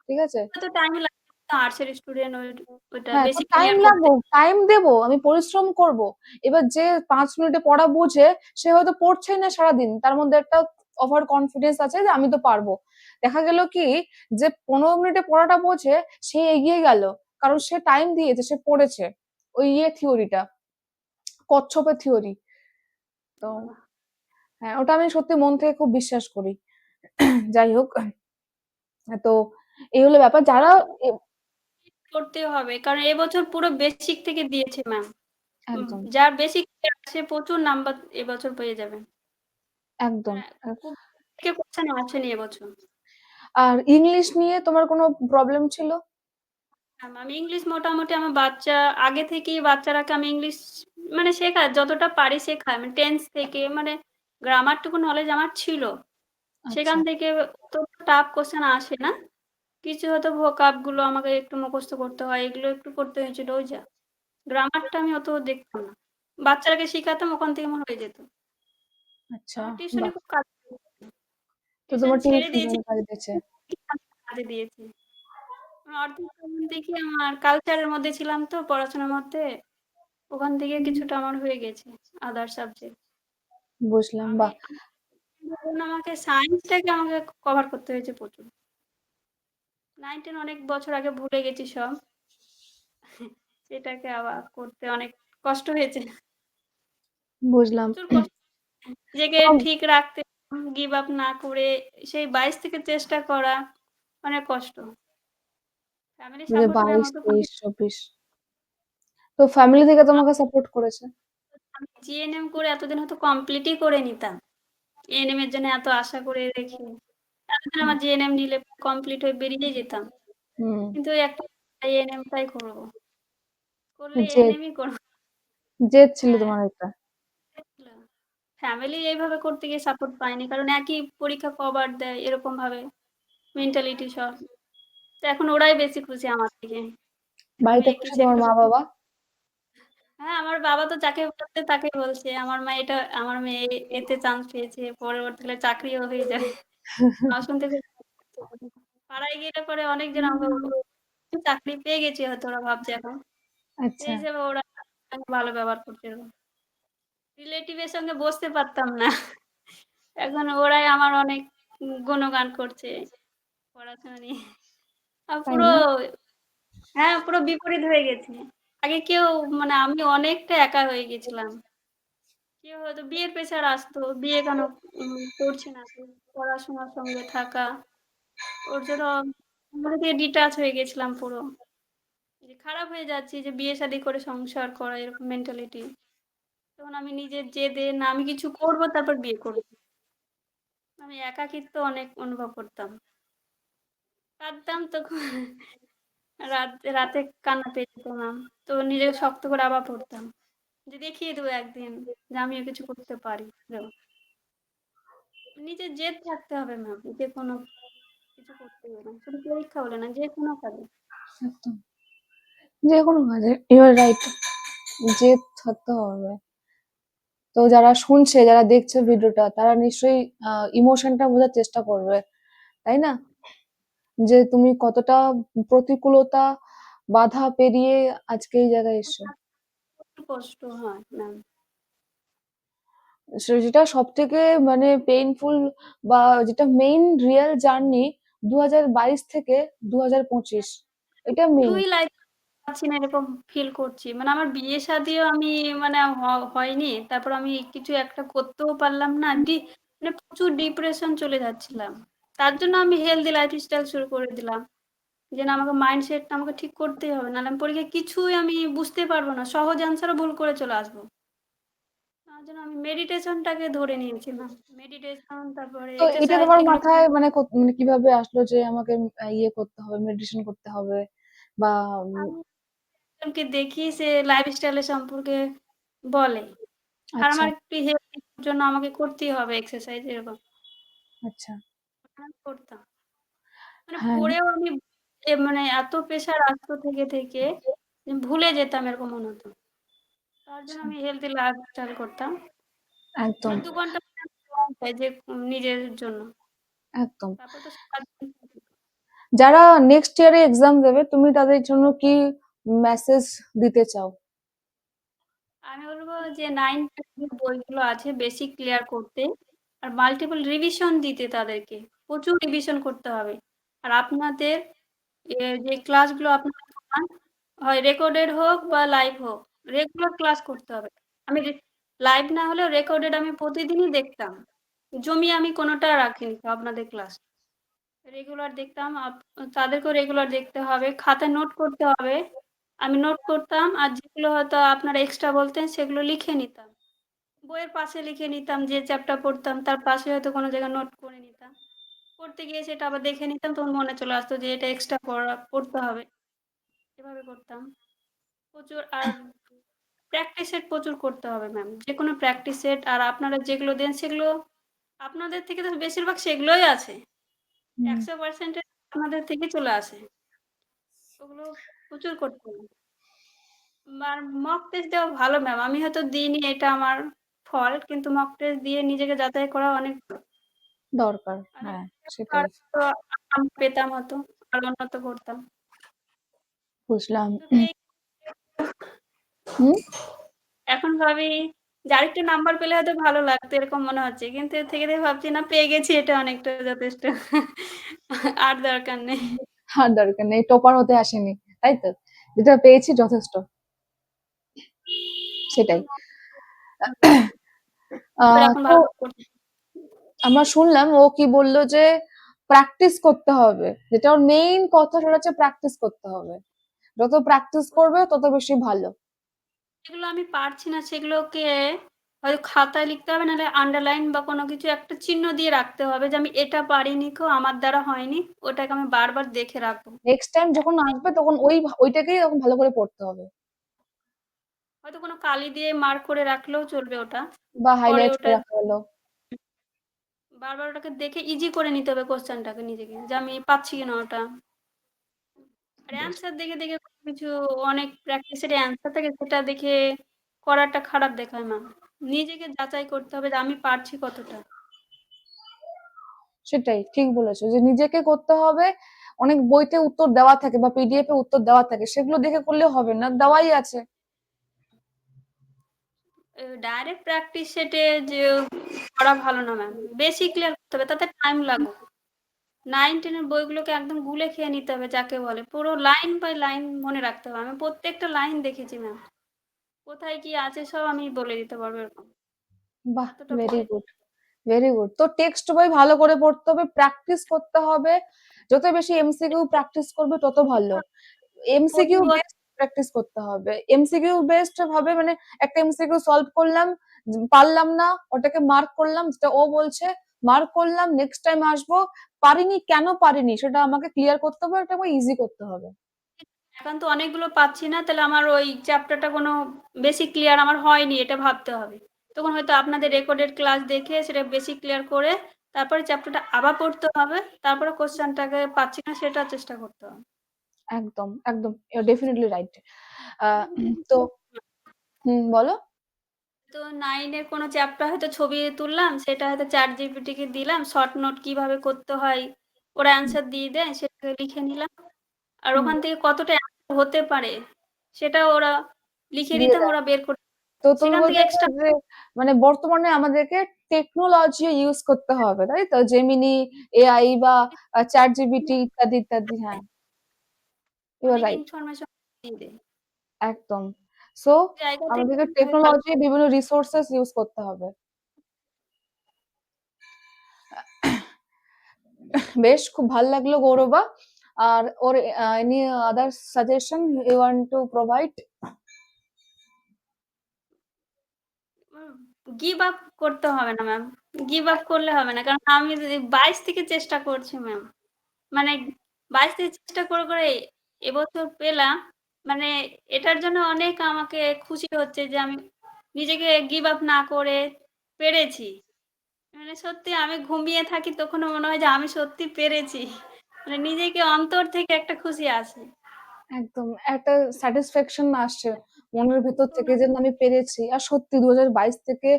Speaker 1: ঠিক আছে?
Speaker 2: তো টাইম লাগে আর্টসের স্টুডেন্ট ওইটা
Speaker 1: হ্যাঁ, তো
Speaker 2: বেশি
Speaker 1: টাইম
Speaker 2: ক্লিয়ার করতে।
Speaker 1: লাগবো, টাইম দেবো, আমি পরিশ্রম করব। এবার যে ৫ মিনিটে পড়া বোঝে সে হয়তো পড়ছেই না সারাদিন। তার মধ্যে একটা ওভার কনফিডেন্স আছে যে আমি তো পারবো। দেখা গেল কি যে 15 মিনিটে পড়াটা বোঝে সে এগিয়ে গেল, কারণ সে টাইম দিয়েছে, সে পড়েছে ওই থিওরিটা, কচ্ছপের থিওরি। তো হ্যাঁ, ওটা আমি সত্যি মন থেকে খুব বিশ্বাস করি। যাই হোক, তো এই হলো ব্যাপার। যারা
Speaker 2: করতে হবে কারণ এবছর পুরো বেসিক থেকে দিয়েছে ম্যাম।
Speaker 1: একদম
Speaker 2: যার বেসিক সে প্রচুর নাম্বার এবছর পেয়ে যাবে।
Speaker 1: একদম
Speaker 2: খুব থেকে কোশ্চেন আসেনি এবছর।
Speaker 1: আর ইংলিশ নিয়ে তোমার কোনো প্রবলেম ছিল?
Speaker 2: আমি ইংলিশ মোটামুটি আমার আগে থেকেই বাচ্চারাকে আমি ইংলিশ মানে শেখাই, যতটা পারি শেখাই। মানে টেন্স থেকে মানে গ্রামারটুকু নলেজ আমার ছিল।
Speaker 1: আচ্ছা
Speaker 2: সেখান থেকে তো টাফ কোশ্চেন আসে না। কিছু হয়তো ভোকাব গুলো আমাকে একটু মুখস্থ করতে হয়, এগুলো একটু করতে হয়েছিল ওই যা। গ্রামারটা আমি অত দেখতাম না। বাচ্চারাকে শিখাতাম, ওখান থেকে আমার হয়ে যেত।
Speaker 1: আচ্ছা,
Speaker 2: আমার টিউশনি
Speaker 1: বাহ!
Speaker 2: খুব কাজ,
Speaker 1: তো
Speaker 2: টিউশন
Speaker 1: তোমার
Speaker 2: ছেড়ে
Speaker 1: টিউশন
Speaker 2: দিয়েছি,
Speaker 1: জন্য কাজে দিয়েছে।
Speaker 2: কাজে দিয়েছি। অর্ধেক তখন দেখি আমার কালচারের মধ্যে ছিলাম তো, পড়াশোনার মধ্যে। ওখান থেকে কিছুটা আমার হয়ে গেছে আদার সাবজেক্ট।
Speaker 1: বুঝলাম,
Speaker 2: আমি
Speaker 1: বাহ!
Speaker 2: ধরুন আমাকে সায়েন্সটাকে আমাকে কভার করতে হয়েছে প্রচুর। 9, 10 অনেক বছর আগে ভুলে গেছি সব। সেটাকে আবার করতে অনেক কষ্ট হয়েছে।
Speaker 1: বুঝলাম।
Speaker 2: প্রচুর কষ্ট। নিজেকে
Speaker 1: তোমার
Speaker 2: ঠিক রাখতে, গিভ আপ না করে সেই 22 থেকে চেষ্টা করা অনেক কষ্ট। ফ্যামিলি
Speaker 1: যে
Speaker 2: সাপোর্ট ম্যাম
Speaker 1: 22,
Speaker 2: অত
Speaker 1: 23, 24, তো ফ্যামিলি থেকে তোমাকে সাপোর্ট করেছে?
Speaker 2: আমি জিএনএম করে এতদিন হয়তো কমপ্লিটই করে নিতাম। এএনএম এর জন্য এত আশা করে রেখে এতদিন
Speaker 1: হুম,
Speaker 2: আমার জিএনএম নিলে কমপ্লিট হয়ে বেরিয়ে যেতাম।
Speaker 1: হুম,
Speaker 2: কিন্তু ওই একটা এএনএমটাই করবো। করলে
Speaker 1: জেদ,
Speaker 2: এএনএমই করবো।
Speaker 1: জেদ ছিল
Speaker 2: হ্যাঁ,
Speaker 1: তোমার একটা।
Speaker 2: ফ্যামিলি এইভাবে করতে গিয়ে সাপোর্ট পাইনি, কারণ একই পরীক্ষা কবার দেয় এরকম ভাবে মেন্টালিটি সব। তো এখন ওরাই বেশি খুশি আমার থেকে।
Speaker 1: বাড়িতে
Speaker 2: মেয়ে
Speaker 1: খুশি
Speaker 2: কিছু
Speaker 1: তোমার
Speaker 2: একটা,
Speaker 1: মা বাবা?
Speaker 2: হ্যাঁ আমার বাবা তো যাকে বলছে তাকে বলছে আমার মা এটা, আমার মেয়ে এতে চান্স পেয়েছে, পরবর্তীকালে চাকরিও হয়ে যাবে। শুনতে খুব পাড়ায় গেলে পরে অনেকজন আমাকে বলবে, "তুই চাকরি পেয়ে গেছি হয়তো", ওরা ভাবছে এখন। সেই
Speaker 1: আচ্ছা,
Speaker 2: হিসেবে ওরা ভালো ব্যবহার করছে। রিলেটিভের সঙ্গে বসতে পারতাম না। এখন ওরাই আমার অনেক গুণগান করছে পড়াশোনা নিয়ে।
Speaker 1: তাই
Speaker 2: পুরো,
Speaker 1: না?
Speaker 2: হ্যাঁ পুরো বিপরীত হয়ে গেছে। আগে কেউ মানে আমি অনেকটা একা হয়ে গেছিলাম। কেউ হয়তো বিয়ের প্রেশার আসতো, বিয়ে কেন করছি না, পড়াশোনার সঙ্গে থাকা। ওর জন্য ওগুলো থেকে ডিটাচ হয়ে গেছিলাম পুরো। যে খারাপ হয়ে যাচ্ছি যে বিয়ে শাদী করে সংসার করা এরকম মেন্টালিটি। তখন আমি নিজের জেদে না আমি কিছু করব তারপর বিয়ে করব। আমি একাকিত্ব অনেক অনুভব করতাম। কাঁদতাম তখন, রাতে কান্না পেয়ে যেত ম্যাম। তো নিজেকে শক্ত করে আবার পড়তাম। যে দেখিয়ে দেবো একদিন যে আমিও কিছু করতে পারি। নিজের জেদ থাকতে হবে ম্যাম, যে কোনো কিছু করতে গেলে। শুধু পরীক্ষা বলে না, যে কোনো কাজে।
Speaker 1: একদম, যে কোনো কাজে ইউ আর রাইট, জেদ থাকতে হবে। তো যারা শুনছে, যারা দেখছে ভিডিওটা, তারা নিশ্চয়ই ইমোশনটা বোঝার চেষ্টা করবে, তাই না? যে তুমি কতটা প্রতিকূলতা, বাধা পেরিয়ে আজকে এই জায়গায় এসছো।
Speaker 2: একটু কষ্ট হয় ম্যাম।
Speaker 1: যেটা সব থেকে মানে পেইনফুল, বা যেটা মেইন রিয়েল জার্নি 2022 থেকে 2025, এটা মেইন।
Speaker 2: শুধুই লাইফ পাচ্ছি না এরকম ফিল করছি। মানে আমার বিয়ে শাদিও আমি মানে হয়নি। তারপর আমি কিছু একটা করতেও পারলাম না। মানে প্রচুর ডিপ্রেশন চলে যাচ্ছিলাম। তার জন্য আমি হেলথি লাইফস্টাইল শুরু করে দিলাম। যে না আমাকে মাইন্ডসেটটা আমাকে ঠিক করতেই হবে। নাহলে আমি পরীক্ষায় কিছুই আমি বুঝতে পারবো না। সহজ অ্যান্সারও ভুল করে চলে আসবো। তার জন্য আমি মেডিটেশনটাকে ধরে নিয়েছিলাম। মেডিটেশন তারপরে
Speaker 1: তো এটা
Speaker 2: এক্সারসাইজ
Speaker 1: তোমার
Speaker 2: এগুলো
Speaker 1: মাথায় মানে মানে কিভাবে আসলো যে আমাকে ইয়ে করতে হবে, মেডিটেশন করতে হবে, বা
Speaker 2: আমি একজনকে দেখি সে লাইফস্টাইল এর সম্পর্কে বলে। আর
Speaker 1: আচ্ছা,
Speaker 2: আমার একটু হেলথ জন্য আমাকে করতেই হবে এক্সারসাইজ এরকম।
Speaker 1: আচ্ছা,
Speaker 2: আমি করতাম। মানে
Speaker 1: হ্যাঁ,
Speaker 2: পড়েও আমি মানে এত প্রেশার আসতো থেকে যে ভুলে যেতাম এরকম মনে হতো। তার জন্য
Speaker 1: আচ্ছা,
Speaker 2: আমি হেলথি লাইফস্টাইল করতাম।
Speaker 1: একদম,
Speaker 2: মানে ২ ঘন্টা যে নিজের জন্য।
Speaker 1: একদম।
Speaker 2: তারপর তো সারাদিন
Speaker 1: যারা নেক্সট ইয়ারে এক্সাম দেবে, তুমি তাদের জন্য কি মেসেজ দিতে চাও?
Speaker 2: আমি বলবো যে 9 10 এর বইগুলো আছে বেসিক ক্লিয়ার করতে। আর মাল্টিপল রিভিশন দিতে তাদেরকে। প্রচুর রিভিশন করতে হবে। আর আপনাদের যে ক্লাসগুলো আপনারা করান, হয় রেকর্ডেড হোক বা লাইভ হোক, রেগুলার ক্লাস করতে হবে। আমি লাইভ না হলেও রেকর্ডেড আমি প্রতিদিনই দেখতাম। জমিয়ে আমি কোনটা রাখিনি আপনাদের ক্লাস। রেগুলার দেখতাম। তাদেরকেও রেগুলার দেখতে হবে। খাতায় নোট করতে হবে। আমি নোট করতাম আর যেগুলো হয়তো আপনারা এক্সট্রা বলতেন সেগুলো লিখে নিতাম। বইয়ের পাশে লিখে নিতাম, যে চ্যাপ্টার পড়তাম তার পাশে হয়তো কোনো জায়গায় নোট করে নিতাম। পড়তে গিয়ে সেটা আবার দেখে নিতাম, তখন মনে চলে আসতো যে এটা এক্সট্রা পড়তে হবে। এভাবে করতাম। প্রচুর আর প্র্যাকটিস সেট প্রচুর করতে হবে ম্যাম। যেকোনো প্র্যাকটিস সেট আর আপনারা যেগুলো দেন সেগুলো আপনাদের থেকে তো বেশিরভাগ সেগুলোই আছে।
Speaker 1: হুম,
Speaker 2: 100% আপনাদের থেকেই চলে আসে। ওগুলো প্রচুর করতে হবে। আর মক টেস্ট দেওয়া ভালো ম্যাম। আমি হয়তো দিইনি, এটা আমার ফল্ট। কিন্তু মক টেস্ট দিয়ে নিজেকে যাচাই করা অনেক ভালো।
Speaker 1: দরকার।
Speaker 2: আর
Speaker 1: হ্যাঁ, সেটাই।
Speaker 2: হয়তো আমি পেতাম হয়তো, আর উন্নত করতাম।
Speaker 1: বুঝলাম।
Speaker 2: তো পেয়ে
Speaker 1: হুম,
Speaker 2: এখন ভাবি যে আরেকটু নাম্বার পেলে হয়তো ভালো লাগতো, এরকম মনে হচ্ছে। কিন্তু এর থেকে ভাবছি না, পেয়ে গেছি এটা অনেকটা যথেষ্ট। আর দরকার নেই।
Speaker 1: আর দরকার নেই, টপার হতে আসেনি, তাই তো? যেটা পেয়েছি যথেষ্ট, সেটাই।
Speaker 2: এখন
Speaker 1: তো
Speaker 2: ভালো করছি।
Speaker 1: আমরা শুনলাম ও কি বললো যে প্র্যাকটিস করতে হবে, যেটা ওর মেইন কথা, সেটা হচ্ছে প্র্যাকটিস করতে হবে। যত প্র্যাকটিস করবে তত বেশি ভালো।
Speaker 2: যেগুলো আমি পারছি না সেগুলোকে হয়তো খাতায় লিখতে হবে, নাহলে আন্ডারলাইন বা কোনো কিছু একটা চিহ্ন দিয়ে রাখতে হবে যে আমি এটা পারিনি, আমার দ্বারা হয়নি। ওটাকে আমি বারবার দেখে রাখবো।
Speaker 1: নেক্সট টাইম যখন আসবে তখন ওইটাকেই তখন ভালো করে পড়তে হবে,
Speaker 2: হয়তো কোনো কালি দিয়ে মার্ক করে রাখলেও চলবে ওটা।
Speaker 1: বা
Speaker 2: পরে
Speaker 1: হাইলাইট
Speaker 2: ওটা
Speaker 1: করে রাখা হলো।
Speaker 2: বারবার ওটাকে দেখে ইজি করে নিতে হবে কোশ্চেনটাকে নিজেকে, যে আমি পাচ্ছি কিনা ওটা। আর অ্যান্সার দেখে দেখে কোনো কিছু, অনেক প্র্যাকটিসের অ্যান্সার থাকে সেটা দেখে করাটা খারাপ দেখায় না। নিজেকে যাচাই করতে হবে যে আমি পারছি কতটা।
Speaker 1: সেটাই, ঠিক বলেছো যে নিজেকে করতে হবে। অনেক বইতে উত্তর দেওয়া থাকে বা পিডিএফ এ উত্তর দেওয়া থাকে, সেগুলো দেখে করলে হবে না, দেওয়াই আছে।
Speaker 2: ডাইরেক্ট প্র্যাকটিস সেটে যে করা ভালো না ম্যাম। বেশি ক্লিয়ার করতে হবে, তাতে টাইম লাগুক। 9-10 এর বইগুলোকে একদম গুলে খেয়ে নিতে হবে যাকে বলে। পুরো লাইন বাই লাইন মনে রাখতে হবে। আমি প্রত্যেকটা লাইন দেখেছি ম্যাম। কোথায় কি আছে সব আমি বলে দিতে পারবো এরকম।
Speaker 1: বাহ,
Speaker 2: এতটা
Speaker 1: ভেরি
Speaker 2: পড়ে
Speaker 1: গুড, ভেরি গুড। তো টেক্সট বই ভালো করে পড়তে হবে, প্র্যাকটিস করতে হবে। যত বেশি এমসিকিউ প্র্যাকটিস করবে তত ভালো। এমসিকিউ
Speaker 2: বইও
Speaker 1: বেসড প্র্যাকটিস করতে হবে। এমসিকিউ বেসড ভাবে মানে একটা এমসিকিউ সলভ করলাম, পারলাম না, ওটাকে মার্ক করলাম, যেটা ও বলছে মার্ক করলাম, নেক্সট টাইম আসবো, পারিনি কেন পারিনি সেটা আমাকে ক্লিয়ার করতে হবে, এটা আমাকে ইজি করতে হবে।
Speaker 2: এখন তো অনেকগুলো পাচ্ছি না, তাহলে আমার ওই চ্যাপ্টারটা কোনো বেশি ক্লিয়ার আমার হয়নি, এটা ভাবতে হবে। তখন হয়তো আপনাদের রেকর্ডেড ক্লাস দেখে সেটা বেশি ক্লিয়ার করে তারপরে চ্যাপ্টারটা আবার পড়তে হবে। তারপরে কোশ্চেনটাকে পাচ্ছি না সেটা চেষ্টা করতে হবে।
Speaker 1: একদম, একদম, ডেফিনেটলি রাইট। তো বলো।
Speaker 2: তো 9 এর কোনো চ্যাপ্টার হয়তো ছবি তুললাম, সেটা হয়তো ChatGPT কে দিলাম, শর্ট নোট কিভাবে করতে হয় ওরা অ্যান্সার দিয়ে দেয়, সেটা লিখে নিলাম। আর
Speaker 1: হুম,
Speaker 2: ওখান থেকে কতটা অ্যান্সার হতে পারে সেটা ওরা লিখে
Speaker 1: দিয়ে
Speaker 2: দিতাম,
Speaker 1: দেয়।
Speaker 2: ওরা বের করে
Speaker 1: তো তুমি
Speaker 2: সেখান থেকে
Speaker 1: বলতে চাও
Speaker 2: এক্সট্রা
Speaker 1: যে মানে বর্তমানে আমাদেরকে টেকনোলজি ইউজ করতে হবে, তাই তো? জেমিনি, এআই বা চ্যাট জিপিটি ইত্যাদি ইত্যাদি। হ্যাঁ, ইউ আর
Speaker 2: অনেক
Speaker 1: রাইট।
Speaker 2: ইনফরমেশন দিয়ে দেয়।
Speaker 1: একদম। সো
Speaker 2: জায়গা থেকে
Speaker 1: আমাদেরকে
Speaker 2: আমি ভালো
Speaker 1: টেকনোলজি বিভিন্ন রিসোর্সেস ইউজ করতে হবে। বেশ, খুব ভালো লাগলো গৌরবা। আর or any other suggestion you want to provide?
Speaker 2: Give up করতে হবে না ম্যাম। গিভ আপ করলে হবে না। কারণ আমি 22 থেকে চেষ্টা করছি ম্যাম। মানে 22 থেকে চেষ্টা করে এবছর পেলাম। মানে এটার জন্য অনেক আমাকে খুশি হচ্ছে যে আমি নিজেকে গিভ আপ না করে পেরেছি। মানে সত্যি আমি ঘুমিয়ে থাকি তখনও মনে হয় যে আমি সত্যি পেরেছি। মানে নিজেকে অন্তর থেকে একটা খুশি আসে।
Speaker 1: একদম একটা স্যাটিসফ্যাকশন আসছে মনের ভেতর থেকে যে না, আমি পেরেছি। আর সত্যি 2022 থেকে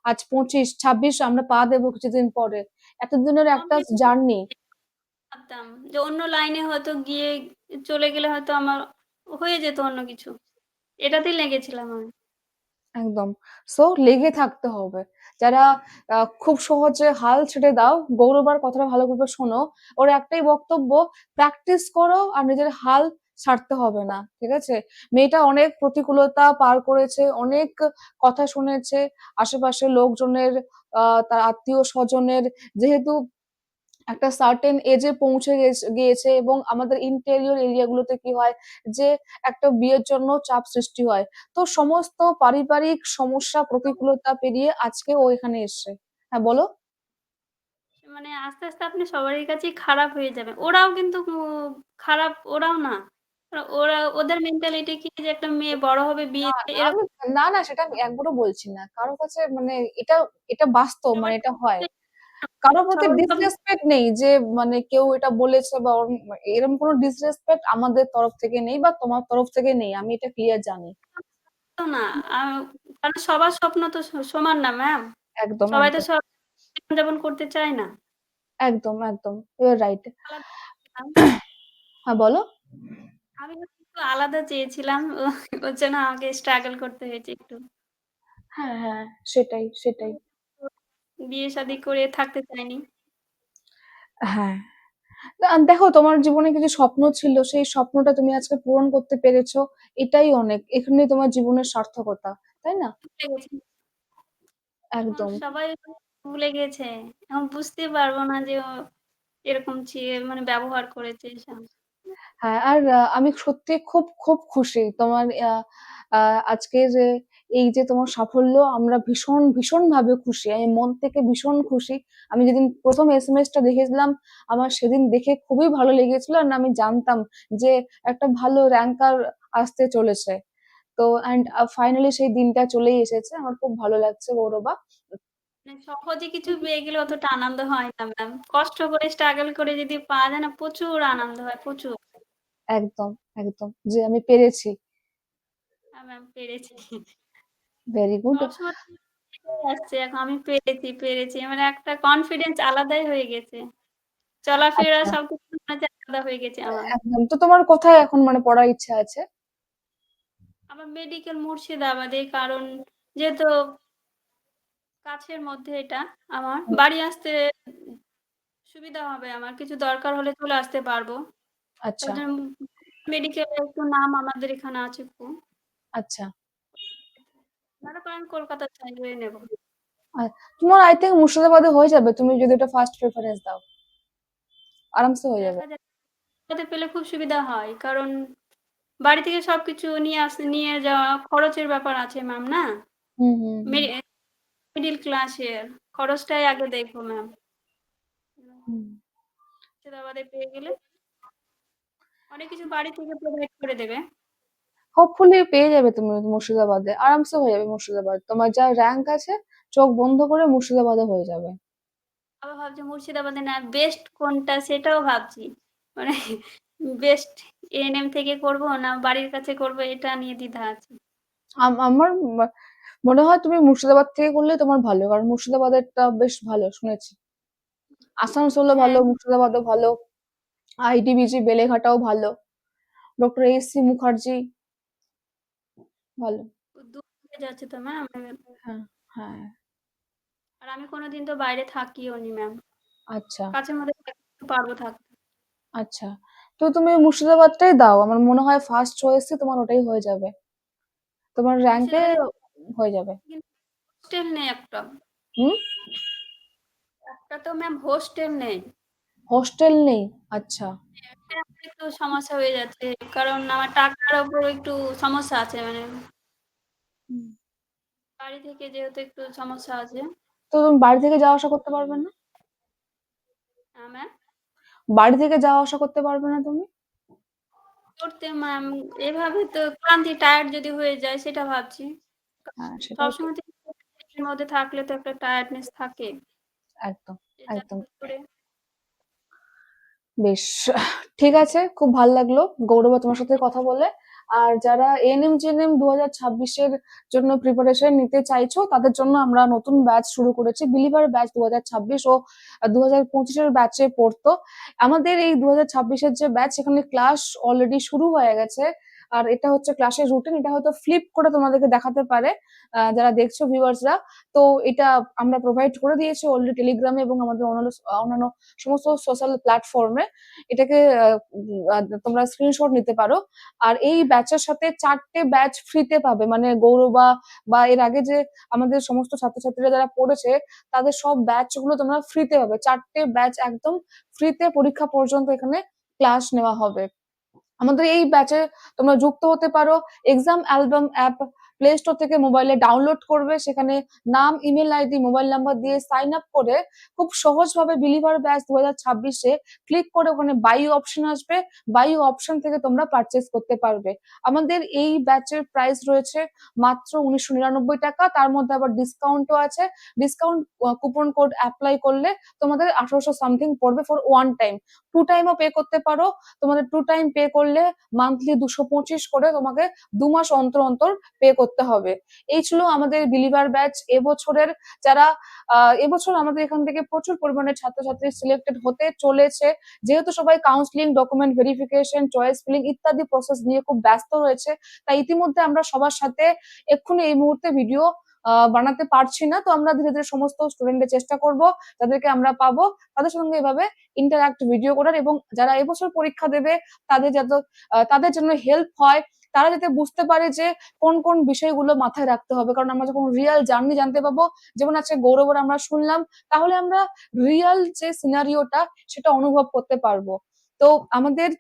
Speaker 1: আজ 25-26 আমরা পা দেবো কিছুদিন পরে। এতদিনের একটা
Speaker 2: কমপ্লিট
Speaker 1: জার্নি।
Speaker 2: ভাবতাম যে অন্য লাইনে হয়তো গিয়ে চলে গেলে হয়তো আমার হয়ে যেত অন্য কিছু। এটাতেই লেগেছিলাম আমি।
Speaker 1: একদম। সো লেগে থাকতে হবে। যারা খুব সহজে হাল ছেড়ে দাও, গৌরবার কথাটা ভালো করে শোনো। ওর একটাই বক্তব্য, প্র্যাকটিস করো আর নিজের হাল ছাড়তে হবে না, ঠিক আছে? মেয়েটা অনেক প্রতিকূলতা পার করেছে, অনেক কথা শুনেছে আশেপাশের লোকজনের, তার আত্মীয় স্বজনের, যেহেতু একটা সার্টেন এজে পৌঁছে গিয়েছে, এবং আমাদের ইন্টেরিয়র এরিয়াগুলোতে কি হয় যে একটা বিয়ের জন্য চাপ সৃষ্টি হয়। তো সমস্ত পারিবারিক সমস্যা প্রতিকূলতা পেরিয়ে আজকে ও এখানে এসছে। হ্যাঁ, বলো।
Speaker 2: মানে আস্তে, আস্তে আপনি সবারই কাছেই খারাপ হয়ে যাবেন। ওরাও কিন্তু খারাপ ওরাও না। ওরা ওদের মেন্টালিটি কি যে একটা মেয়ে বড় হবে বিয়ে
Speaker 1: না,
Speaker 2: দিয়ে
Speaker 1: না,
Speaker 2: এরকম
Speaker 1: না, সেটা আমি একবারও বলছি না। কারো কাছে মানে এটা এটা বাস্তব,
Speaker 2: সবার
Speaker 1: মানে এটা হয়। কারো প্রতি
Speaker 2: সবার সব
Speaker 1: ডিসরেসপেক্ট নেই যে মানে কেউ এটা বলেছে বা এরকম কোনো ডিসরেসপেক্ট আমাদের তরফ থেকে নেই বা তোমার তরফ থেকে নেই। আমি এটা ক্লিয়ার জানি।
Speaker 2: তো না। আ কারণ সবার স্বপ্ন তো সমান না ম্যাম।
Speaker 1: একদম,
Speaker 2: সবাই তো
Speaker 1: একদম,
Speaker 2: সব জীবনযাপন করতে চায় না।
Speaker 1: একদম, একদম। You are right.
Speaker 2: আলাদা ছিলাম।
Speaker 1: হ্যাঁ, বলো।
Speaker 2: আমি একটু আলাদা চেয়েছিলাম। ওর জন্য আমাকে স্ট্রাগল করতে হয়েছে একটু।
Speaker 1: হ্যাঁ, হ্যাঁ, সেটাই, সেটাই।
Speaker 2: বিয়ে শাদী করে থাকতে চাইনি।
Speaker 1: হ্যাঁ। দেখো, তোমার জীবনে কিছু স্বপ্ন ছিল, সেই স্বপ্নটা তুমি আজকে পূরণ করতে পেরেছো। এটাই অনেক। এখানেই তোমার জীবনের সার্থকতা। তাই না?
Speaker 2: ভুলে গেছি। এখন
Speaker 1: একদম।
Speaker 2: সবাই ভুলে গেছে। এখন বুঝতে পারবো না যে ও এরকম মানে ব্যবহার করেছে এসব।
Speaker 1: হ্যাঁ, আর আমি সত্যি খুব, খুব খুশি তোমার আ আ আজকে যে এই যে তোমার সাফল্য, আমরা ভীষণ, ভীষণভাবে খুশি। আমি মন থেকে ভীষণ খুশি। আমি যেদিন ১ম এসএমএসটা দেখেছিলাম, আমার সেদিন দেখে খুবই ভালো লেগেছিল। আর আমি জানতাম যে একটা ভালো র‍্যাঙ্কার আসতে চলেছে। তো অ্যান্ড ফাইনালি সেই দিনটা চলেই এসেছে। আমার খুব ভালো লাগছে, গৌরবা।
Speaker 2: মানে সহজে কিছু পেয়ে গেলে অতটা আনন্দ হয় না ম্যাম। কষ্ট করে স্ট্রাগল করে যদি পাওয়া যায় না প্রচুর আনন্দ হয়, প্রচুর।
Speaker 1: একদম, একদম। যে আমি পেরেছি।
Speaker 2: হ্যাঁ ম্যাম পেরেছি।
Speaker 1: Very good.
Speaker 2: সবসময় এটাই আসছে এখন আমি পেরেছি, পেরেছি। মানে একটা কনফিডেন্স আলাদাই হয়ে গেছে। চলাফেরা
Speaker 1: আচ্ছা,
Speaker 2: সবকিছু মনে হচ্ছে আলাদা হয়ে গেছে আমার।
Speaker 1: একদম। তো তোমার কোথায় এখন মানে পড়ার ইচ্ছা আছে?
Speaker 2: আমার মেডিকেল মুর্শিদাবাদে কারণ যেহেতু কাছের মধ্যে এটা আমার
Speaker 1: হুম,
Speaker 2: বাড়ি আসতে সুবিধা হবে আমার। কিছু দরকার হলে চলে আসতে পারবো। তার
Speaker 1: আচ্ছা,
Speaker 2: জন্য মেডিকেলে একটু নাম আমাদের এখানে আছে খুব।
Speaker 1: আচ্ছা।
Speaker 2: মনে করেন কলকাতা চাই হয়ে নেব।
Speaker 1: আর তোমার আই থিংক মুর্শিদাবাদে হয়ে যাবে, তুমি যদি ওটা ফার্স্ট প্রেফারেন্স দাও। আরামসে হয়ে যাবে।
Speaker 2: দেখা যাক কলকাতাতে পেলে খুব সুবিধা হয়। কারণ বাড়ি থেকে সবকিছু নিয়ে যাওয়া খরচের ব্যাপার আছে ম্যাম না?
Speaker 1: হুম, হুম, হুম,
Speaker 2: মিডি মিডল ক্লাসের খরচটাই আগে দেখবো ম্যাম।
Speaker 1: হুম।
Speaker 2: মুর্শিদাবাদে পেয়ে গেলে অনেক কিছু বাড়ি থেকে প্রোভাইড করে দেবে।
Speaker 1: হোপফুলি পেয়ে যাবে তুমি মুর্শিদাবাদে। আরামসে হয়ে যাবে মুর্শিদাবাদ। তোমার যা র‍্যাঙ্ক আছে, চোখ বন্ধ করে মুর্শিদাবাদে হয়ে যাবে।
Speaker 2: আবার ভাবছি মুর্শিদাবাদে না বেস্ট কোনটা সেটাও ভাবছি। মানে বেস্ট এএনএম থেকে করব না বাড়ির কাছে করব এটা নিয়ে দ্বিধা আছে।
Speaker 1: আমার মনে হয় তুমি মুর্শিদাবাদ থেকে করলে তোমার ভালো। কারণ মুর্শিদাবাদেরটা বেশ ভালো শুনেছি। আসানসোলও
Speaker 2: হ্যাঁ,
Speaker 1: ভালো, মুর্শিদাবাদও ভালো, আইডিবিজি বেলেঘাটাও ভালো, ডক্টর এস সি মুখার্জি ভালো।
Speaker 2: দূর হয়ে যাচ্ছে তো ম্যাম।
Speaker 1: হ্যাঁ, হ্যাঁ।
Speaker 2: আর আমি কোনোদিন তো বাইরে থাকিও নি ম্যাম।
Speaker 1: আচ্ছা,
Speaker 2: কাছের মধ্যে থাকতে পারবো থাকতে।
Speaker 1: আচ্ছা। তো তুমি মুর্শিদাবাদটাই দাও। আমার মনে হয় ফার্স্ট চয়েসই তোমার ওটাই হয়ে যাবে। তোমার র‍্যাঙ্কে
Speaker 2: মুর্শিদাবাদে
Speaker 1: হয়ে যাবে।
Speaker 2: কিন্তু হোস্টেল নেই একটা।
Speaker 1: হুম?
Speaker 2: একটা তো ম্যাম হোস্টেল নেই।
Speaker 1: হোস্টেল নেই? আচ্ছা।
Speaker 2: এটা আমার একটু সমস্যা হয়ে যাচ্ছে। কারণ আমার টাকার উপর একটু সমস্যা আছে মানে
Speaker 1: হুম।
Speaker 2: বাড়ি থেকে যেহেতু একটু সমস্যা আছে।
Speaker 1: তো তুমি বাড়ি থেকে যাওয়া আসা করতে পারবে না?
Speaker 2: ম্যাম
Speaker 1: বাড়ি থেকে যাওয়া আসা করতে পারবে না তুমি?
Speaker 2: করতে ম্যাম এভাবে তো ক্লান্তি টায়ার্ড যদি হয়ে যায় সেটা ভাবছি।
Speaker 1: হ্যাঁ, সেটাও ঠিক।
Speaker 2: সবসময় তো এর মধ্যে থাকলে তো একটা টায়ার্ডনেস থাকে।
Speaker 1: একদম,
Speaker 2: যে
Speaker 1: একদম।
Speaker 2: যাতায়াত করে
Speaker 1: বেশ, ঠিক আছে। খুব ভাল লাগলো গৌরবা তোমার সাথে কথা বলে। আর যারা এএনএম জিএনএম 2026 এর জন্য প্রিপারেশন নিতে চাইছো, তাদের জন্য আমরা নতুন ব্যাচ শুরু করেছি। বিলিভার ব্যাচ 2026 ও 2025 এর ব্যাচে পড়তো। আমাদের এই 2026 এর যে ব্যাচ, সেখানে ক্লাস অলরেডি শুরু হয়ে গেছে। আর এটা হচ্ছে ক্লাসের রুটিন। এটা হয়তো ফ্লিপ করে তোমাদেরকে দেখাতে পারে যারা দেখছো ভিউয়ার্সরা। তো এটা আমরা প্রোভাইড করে দিয়েছি অলরেডি টেলিগ্রামে এবং আমাদের অন্যান্য সমস্ত সোশ্যাল প্ল্যাটফর্মে। এটাকে তোমরা স্ক্রিনশট নিতে পারো। আর এই ব্যাচের সাথে 4টে ব্যাচ ফ্রিতে পাবে, মানে গৌরবা বা এর আগে যে আমাদের সমস্ত ছাত্রছাত্রীরা যারা পড়েছে তাদের সব ব্যাচ গুলো তোমরা ফ্রিতে পাবে। 4টে ব্যাচ একদম ফ্রিতে পরীক্ষা পর্যন্ত এখানে ক্লাস নেওয়া হবে। আমাদের এই ব্যাচে তোমরা যুক্ত হতে পারো। Exam album app play store থেকে মোবাইলে ডাউনলোড করবে, সেখানে নাম, ইমেল আইডি, মোবাইল নাম্বার দিয়ে সাইন আপ করে খুব সহজভাবে বিলিভার ব্যাচ 2026-এ ক্লিক করে ওখানে বাই অপশন আসবে, বাই অপশন থেকে তোমরা পারচেস করতে পারবে। আমাদের এই ব্যাচের প্রাইস রয়েছে মাত্র 1999 টাকা। তার মধ্যে আবার ডিসকাউন্টও আছে। ডিসকাউন্ট কুপন কোড অ্যাপ্লাই করলে তোমাদের 1800 সামথিং পড়বে ফর ওয়ান টাইম। 2 টাইমও পে করতে পারো। তোমাদের 2 টাইম পে করলে মান্থলি 225 করে তোমাকে 2 মাস অন্তর অন্তর পে করতে হবে। এই ছিল আমাদের বিলিভার ব্যাচ এবছরের। যারা এবছর আমাদের এখান থেকে প্রচুর পরিমাণে ছাত্রছাত্রী সিলেক্টেড হতে চলেছে, যেহেতু সবাই counselling, document verification, choice filling ইত্যাদি প্রসেস নিয়ে খুব ব্যস্ত রয়েছে। তাই ইতিমধ্যে আমরা সবার সাথে এক্ষুনি এই মুহূর্তে ভিডিও বানাতে পারছি না। তো আমরা ধীরে ধীরে সমস্ত স্টুডেন্টের চেষ্টা করব, যাদেরকে আমরা পাবো তাদের সঙ্গে এভাবে ইন্টারাক্ট ভিডিও করার, এবং যারা এবছর পরীক্ষা দেবে তাদের যাতে তাদের জন্য হেল্প হয়, তারা যাতে বুঝতে পারে যে কোন কোন বিষয়গুলো মাথায় রাখতে হবে। কারণ আমরা যখন রিয়েল জার্নি জানতে পাবো, যেমন আছে গৌরবের আমরা শুনলাম, তাহলে আমরা রিয়েল যে সিনারিওটা সেটা অনুভব করতে পারবো। তো আমাদের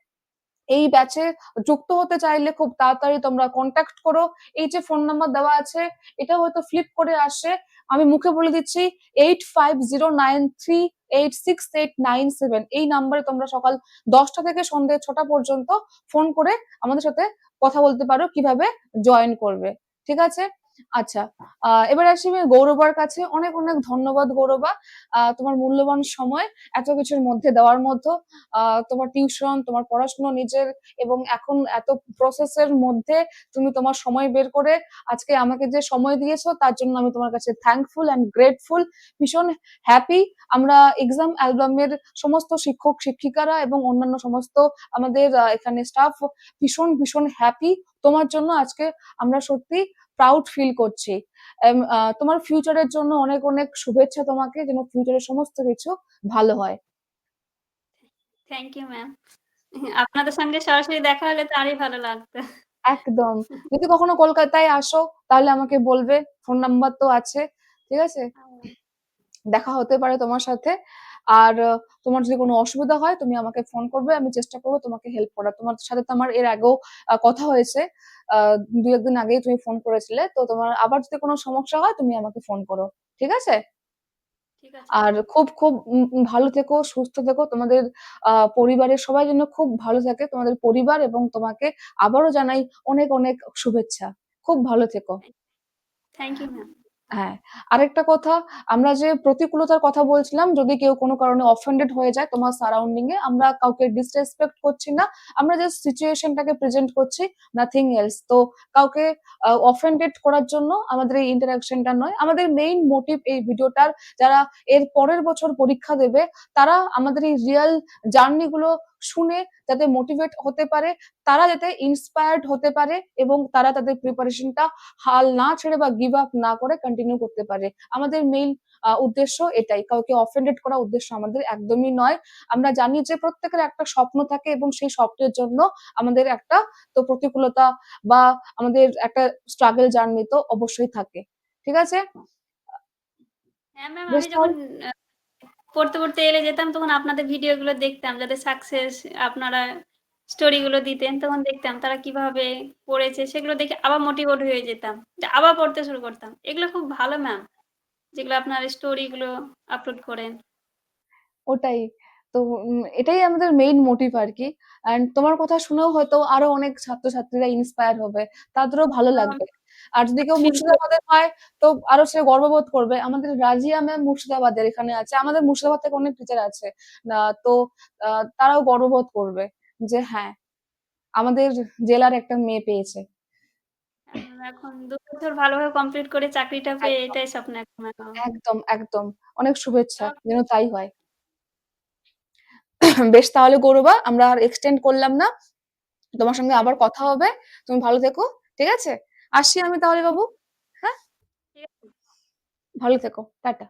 Speaker 1: এই ব্যাচে যুক্ত হতে চাইলে খুব তাড়াতাড়ি তোমরা কন্ট্যাক্ট করো। এই যে ফোন নাম্বার দেওয়া আছে এটা হয়তো ফ্লিপ করে আসে, আমি মুখে বলে দিচ্ছি 8509386897। এই নাম্বারে তোমরা সকাল 10টা থেকে সন্ধ্যে 6টা পর্যন্ত ফোন করে আমাদের সাথে কথা বলতে পারো কিভাবে জয়েন করবে। ঠিক আছে? আচ্ছা, এবার আসি আমি গৌরবার কাছে। অনেক অনেক ধন্যবাদ গৌরবা, তোমার মূল্যবান সময় এত কিছুর মধ্যে দেওয়ার মতো। তোমার টিউশন, তোমার পড়াশোনা নিজের, এবং এখন এত প্রসেসের মধ্যে তুমি তোমার সময় বের করে আজকে আমাকে যে সময় দিয়েছো তার জন্য আমি তোমার কাছে থ্যাঙ্কফুল অ্যান্ড গ্রেটফুল, ভীষণ হ্যাপি। আমরা এক্সাম অ্যালবামের সমস্ত শিক্ষক শিক্ষিকারা এবং অন্যান্য সমস্ত আমাদের এখানে স্টাফ ভীষণ ভীষণ হ্যাপি তোমার জন্য। আজকে আমরা সত্যি প্রাউড ফিল করছি। তোমার ফিউচারের জন্য অনেক অনেক শুভেচ্ছা তোমাকে, যেন ফিউচারের সমস্ত কিছু ভালো হয়।
Speaker 2: Thank you ma'am. আপনাদের সঙ্গে সরাসরি দেখা হলে তো আরই ভালো লাগতো।
Speaker 1: একদম। যদি কখনো কলকাতায় আসো তাহলে আমাকে বলবে, ফোন নাম্বার তো আছে। ঠিক আছে? দেখা হতে পারে তোমার সাথে। আর তোমার যদি কোনো অসুবিধা হয় তুমি আমাকে ফোন করবে, আমি চেষ্টা করবো তোমাকে হেল্প করার। তোমার সাথে তো আমার এর আগেও কথা হয়েছে। ২-১ দিন আগেই তুমি ফোন করেছিলে। তো তোমার আবার যদি কোনো সমস্যা হয় তুমি আমাকে ফোন করো। ঠিক আছে?
Speaker 2: ঠিক আছে
Speaker 1: আর
Speaker 2: ম্যাম।
Speaker 1: খুব খুব ভালো থেকো, সুস্থ থেকো। তোমাদের পরিবারের সবাই যেন খুব ভালো থাকে, তোমাদের পরিবার, এবং তোমাকে আবারও জানাই অনেক অনেক শুভেচ্ছা। খুব ভালো থেকো।
Speaker 2: Thank you ma'am.
Speaker 1: হ্যাঁ, আরেকটা কথা, আমরা যে প্রতিকূলতার কথা বলছিলাম, যদি কেউ কোনো কারণে অফেন্ডেড হয়ে যায় তোমার সারাউন্ডিং এ, আমরা কাউকে ডিসরেসপেক্ট করছি না। আমরা জাস্ট সিচুয়েশনটাকে প্রেজেন্ট করছি, নাথিং এলস। তো কাউকে অফেন্ডেড করার জন্য আমাদের এই ইন্টারাকশনটা নয়। আমাদের মেইন মোটিভ এই ভিডিওটার, যারা এর পরের বছর পরীক্ষা দেবে তারা আমাদের এই রিয়েল জার্নি গুলো শুনে যাতে মোটিভেট হতে পারে, তারা যাতে ইন্সপায়ার্ড হতে পারে, এবং তারা তাদের প্রিপারেশনটা হাল না ছেড়ে বা গিভ আপ না করে কন্টিনিউ করতে পারে। আমাদের মেইন উদ্দেশ্য এটাই। কাউকে অফেন্ডেড করা উদ্দেশ্য আমাদের একদমই নয়। আমরা জানি যে প্রত্যেকের একটা স্বপ্ন থাকে, এবং সেই স্বপ্নের জন্য আমাদের একটা তো প্রতিকূলতা বা আমাদের একটা স্ট্রাগল জার্নি তো অবশ্যই থাকে। ঠিক আছে?
Speaker 2: হ্যাঁ ম্যাম,
Speaker 1: বেশ
Speaker 2: আমি যখন
Speaker 1: তাহলে
Speaker 2: পড়তে এলে যেতাম তখন আপনাদের ভিডিওগুলো দেখতাম, যাদের সাকসেস আপনারা স্টোরি গুলো দিতেন তখন দেখতাম তারা কিভাবে পড়েছে, সেগুলো দেখে আবার মোটিভেট হয়ে যেতাম। আবার পড়তে শুরু করতাম। এগুলো খুব ভালো ম্যাম, যেগুলো আপনার স্টোরি গুলো আপলোড করেন।
Speaker 1: ওটাই। তো এটাই আমাদের মেইন মোটিভ আরকি। অ্যান্ড তোমার কথা শুনেও হয়তো আরো অনেক ছাত্রছাত্রীরা ইন্সপায়ার হবে। তাদেরও ভালো লাগবে। আর যদি কেউ
Speaker 2: ফিল
Speaker 1: মুর্শিদাবাদের হয় তো আরো সে গর্ববোধ করবে। আমাদের রাজিয়া ম্যাম মুর্শিদাবাদের এখানে আছে। আমাদের মুর্শিদাবাদ থেকে অনেক টিচার আছে। তো আ তারাও গর্ববোধ করবে যে হ্যাঁ, আমাদের জেলার একটা মেয়ে পেয়েছে।
Speaker 2: এখন ২ বছর ভালোভাবে কমপ্লিট করে চাকরিটা পেয়ে
Speaker 1: একদম,
Speaker 2: এটাই স্বপ্ন এখন এখন।
Speaker 1: একদম, একদম। অনেক শুভেচ্ছা।
Speaker 2: তো
Speaker 1: যেন তাই হয়। বেশ তাহলে গৌরবা, আমরা আর এক্সটেন্ড করলাম না। তোমার সঙ্গে আবার কথা হবে। তুমি ভালো থেকো। ঠিক আছে? আসছি আমি তাহলে বাবু। হ্যাঁ?
Speaker 2: ঠিক আছে।
Speaker 1: ভালো থেকো। টাটা।